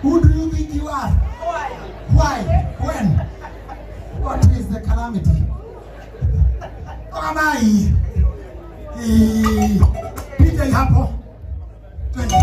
Who do you think you are? Why? When? What is the calamity? Kama hii. Pita hapo. Twende.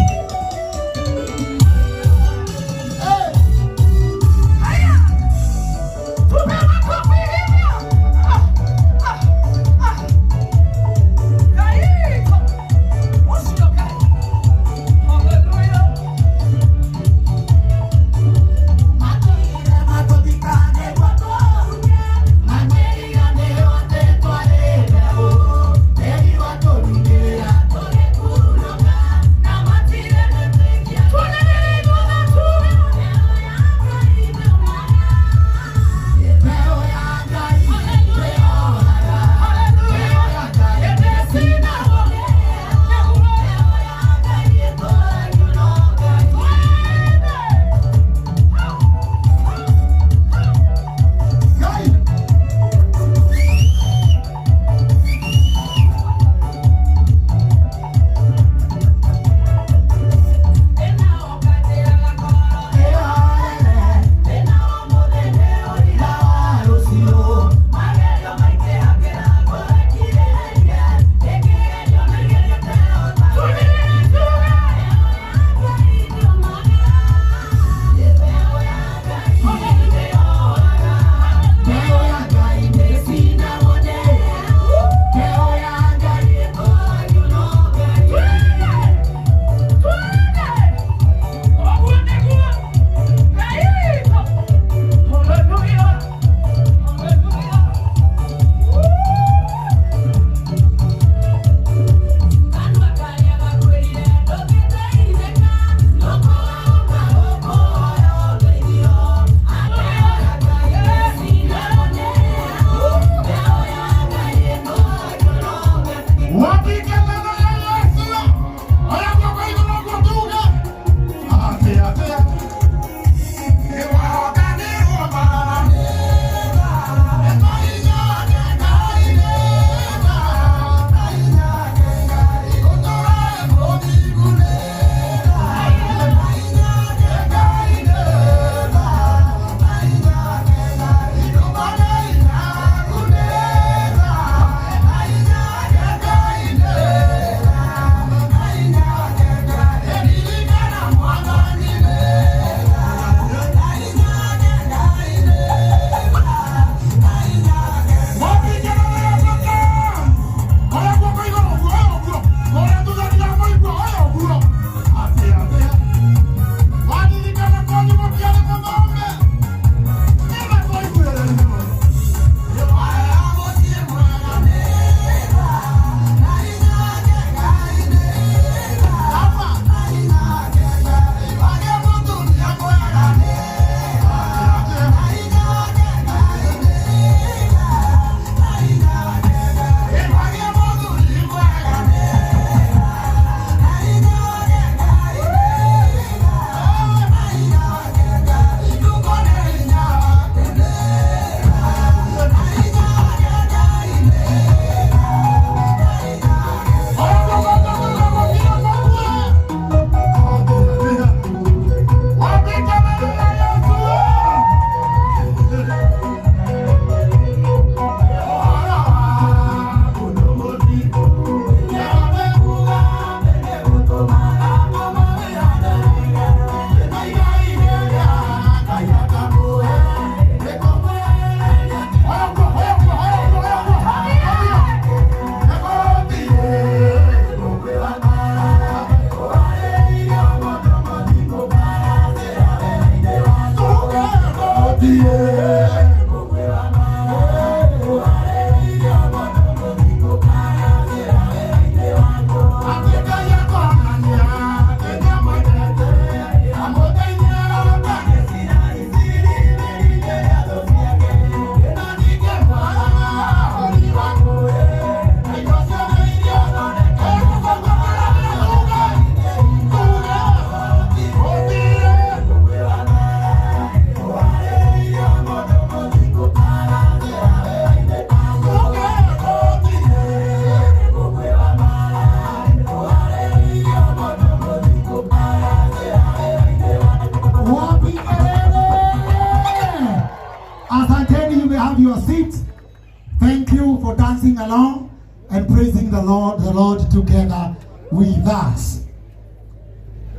dancing along and praising the Lord together with us.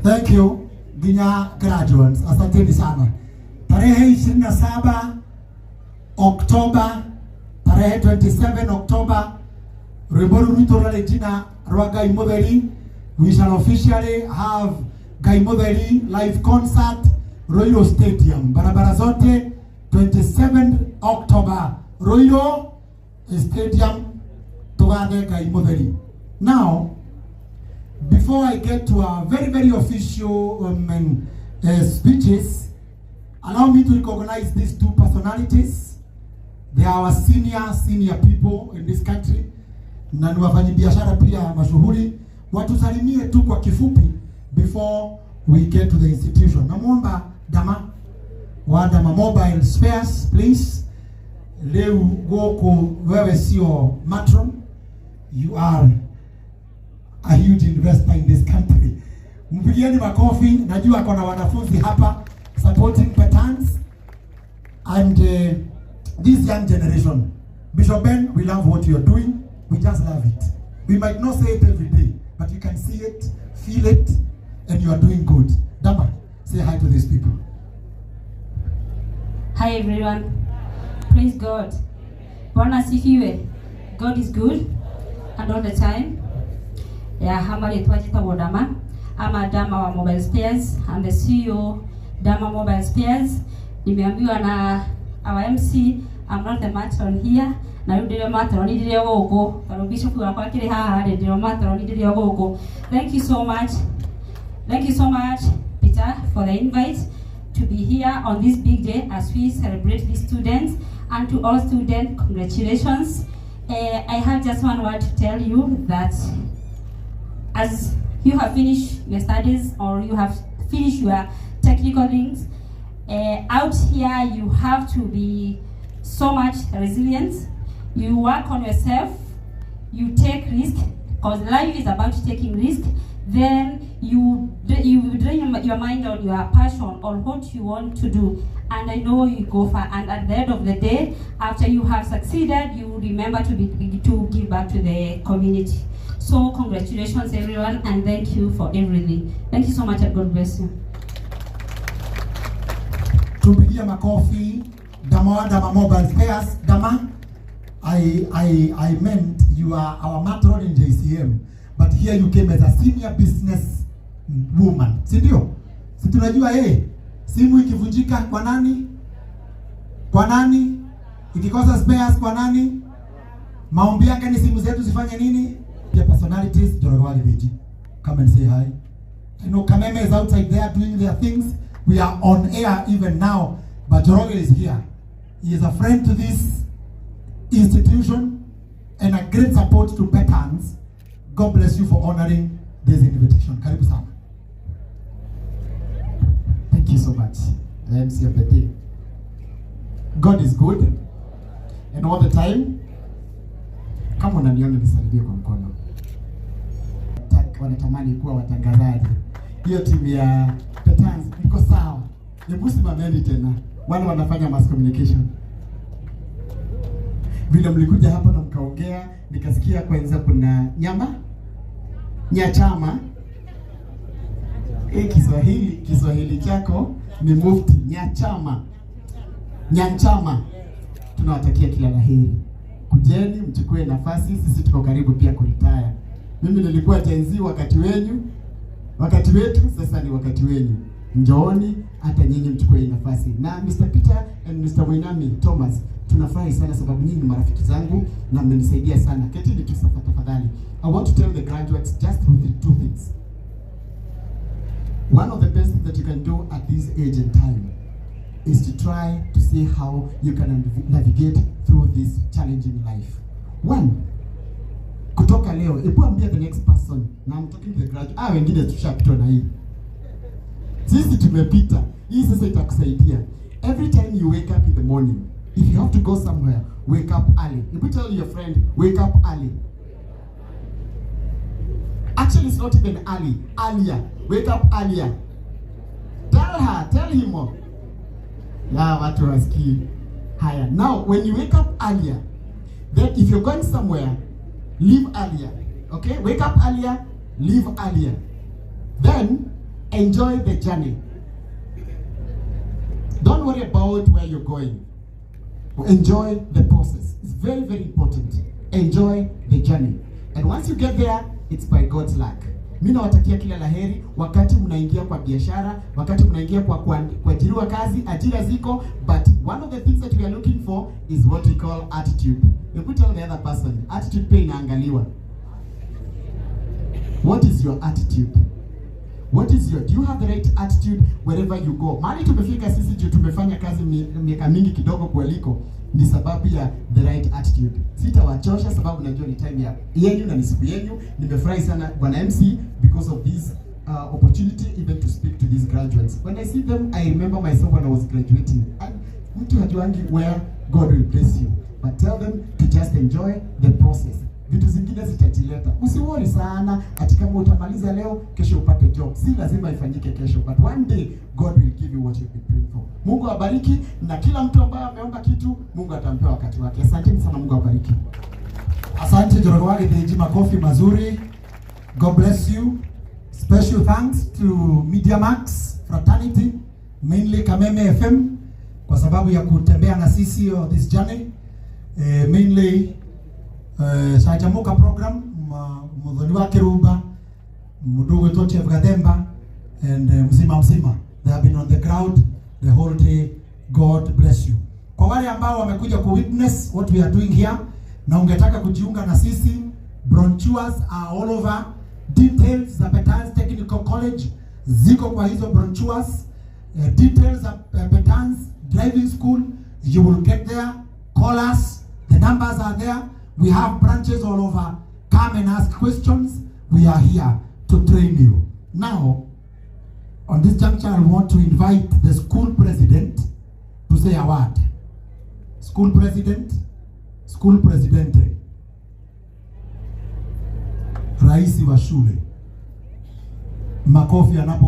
Thank you, Ginya graduates. Asanteni sana. Tarehe 27 Oktoba, tarehe 27 Oktoba, Rweboru Nitorale jina rwa Gai Mutheri. We shall officially have Gai Mutheri live concert, Royal Stadium. Barabara zote, 27 October, Royal Stadium, Tugane Gai Mutheri. Now, before I get to our very, very official speeches, allow me to recognize these two personalities. They are our senior people in this country. Na ni wafanyabiashara pia mashuhuri. Watusalimie tu kwa kifupi before we get to the institution. Namuomba Dama wa Dama Mobile Spares, please. Leo goko wewe sio matron. You are a huge investor in this country. Mpigieni makofi. Najua kuna wanafunzi hapa supporting patterns and this young generation. Bishop Ben, we love what you are doing. We just love it. We might not say it every day, but you can see it, feel it, and you are doing good. Dama, say hi to these people. Hi everyone. Praise God. Bwana asifiwe. God is good and all the time. Hamari twajita Dama. I'm a Dama wa Mobile Spares. I'm the CEO Dama Mobile Spares. Nimeambiwa na our MC, I'm not the matron here. Na yudire matron ndire gogo. Bishop wa kire haha ndire matron ndire gogo. Thank you so much. Thank you so much, Peter, for the invite to be here on this big day as we celebrate the students. And to all students, congratulations. I have just one word to tell you that as you have finished your studies or you have finished your technical things, out here you have to be so much resilient. You work on yourself, you take risk, because life is about taking risk. Then you drain your mind on your passion on what you want to do, and I know you go far. And at the end of the day, after you have succeeded, you remember to give back to the community. So congratulations everyone, and thank you for everything. Thank you so much, and God bless you. Tupigia makofi Dama Mobile Spares. Dama, I meant you are our matron in JCM, but here you came as a senior business woman. Si ndio? Si tunajua simu ikivunjika kwa nani? Kwa nani? Ikikosa spares kwa nani? Maombi yake ni simu zetu zifanye nini? Your personalities, Jorogwali Beji. Come and say hi. I know Kameme is outside there doing their things. We are on air even now, but Joroge is here. He is a friend to this institution and a great support to veterans. God bless you for honoring this invitation. Karibu sana. Thank you so much. MC of the day. God is good and all the time. Kama unaniona nisaidie kwa mkono. Wanatamani kuwa watangazaji. Hiyo timu ya veterans iko sawa. Hebu simameni tena. Wale wanafanya mass communication. Vile mlikuja hapa na mkaongea, nikasikia kwanza kuna Nyachama. Kiswahili chako ni mufti. Nyachama. Tunawatakia kila laheri. Kujeni mchukue nafasi, sisi tuko karibu pia kuretire. Mimi nilikuwa Gen Z wakati wetu, sasa ni wakati wenu. Njooni hata nyinyi mchukue nafasi. Na Mr. Peter and Mr. Wainami Thomas, tunafurahi sana sababu nyinyi ni marafiki zangu na mmenisaidia sana. Ketini tu tafadhali. I want to tell the graduates just two things. One of the best things that you can do at this age and time is to try to see how you can navigate through this challenging life. One, kutoka leo, hebu ambia the next person, na I'm talking to the graduate, wengine tushapitwa na hii. Sisi tumepita, hii sasa itakusaidia. Every time you wake up in the morning, if you have to go somewhere, wake up early. If you tell your friend, wake up early. Actually, it's not even early, earlier. Wake up earlier. Tell him more. Yeah, watu wasikii. Haya. Now, when you wake up earlier, Then if you're going somewhere, leave earlier. Okay? Wake up earlier, leave earlier. Then enjoy the journey. Don't worry about where you're going. Enjoy the process. It's very, very important. Enjoy the journey. And once you get there, it's by God's luck. Mimi nawatakia kila laheri wakati mnaingia kwa biashara, wakati mnaingia kwa kuajiriwa kazi, ajira ziko, but one of the things that we are looking for is what we call attitude. You put tell the other person, attitude pia inaangaliwa. What is your attitude? What is your, do you have the right attitude wherever you go? Mahali tumefika sisi juu tumefanya kazi miaka mingi kidogo kueliko ni sababu ya the right attitude. Sitawachosha sababu najua ni time ya yenu na ni siku yenu. Nimefurahi sana Bwana MC because of this opportunity even to speak to these graduates. When I see them, I remember myself when I was graduating. And mtu hajuangi where God will bless you. But tell them to just enjoy the process. Vitu zingine zitajileta. Usiworry sana ati kama utamaliza leo kesho upate job. Si lazima ifanyike kesho, but one day God will give you what you've been praying for. Mungu awabariki, na kila mtu ambaye ameomba kitu Mungu atampa wakati wake. Asante sana, Mungu awabariki. Asante Jorogo wake deji makofi mazuri. God bless you. Special thanks to Media Max Fraternity, mainly Kameme FM kwa sababu ya kutembea na sisi on this journey. Mainly Sajamuka program, Mudhoni wa Kiruba, Muduwe Toche Vgademba, and Mzima. They have been on the ground the whole day. God bless you. Kwa wale ambao wamekuja ku witness what we are doing here, na ungetaka kujiunga na sisi, brochures are all over. Details za Petans Technical College ziko kwa hizo brochures. Details za Petans Driving School, you will get there. Call us. The numbers are there. We have branches all over. Come and ask questions. We are here to train you. Now, on this juncture, I want to invite the school president to say a word. School president, school presidente, raisi wa shule. Makofi anapo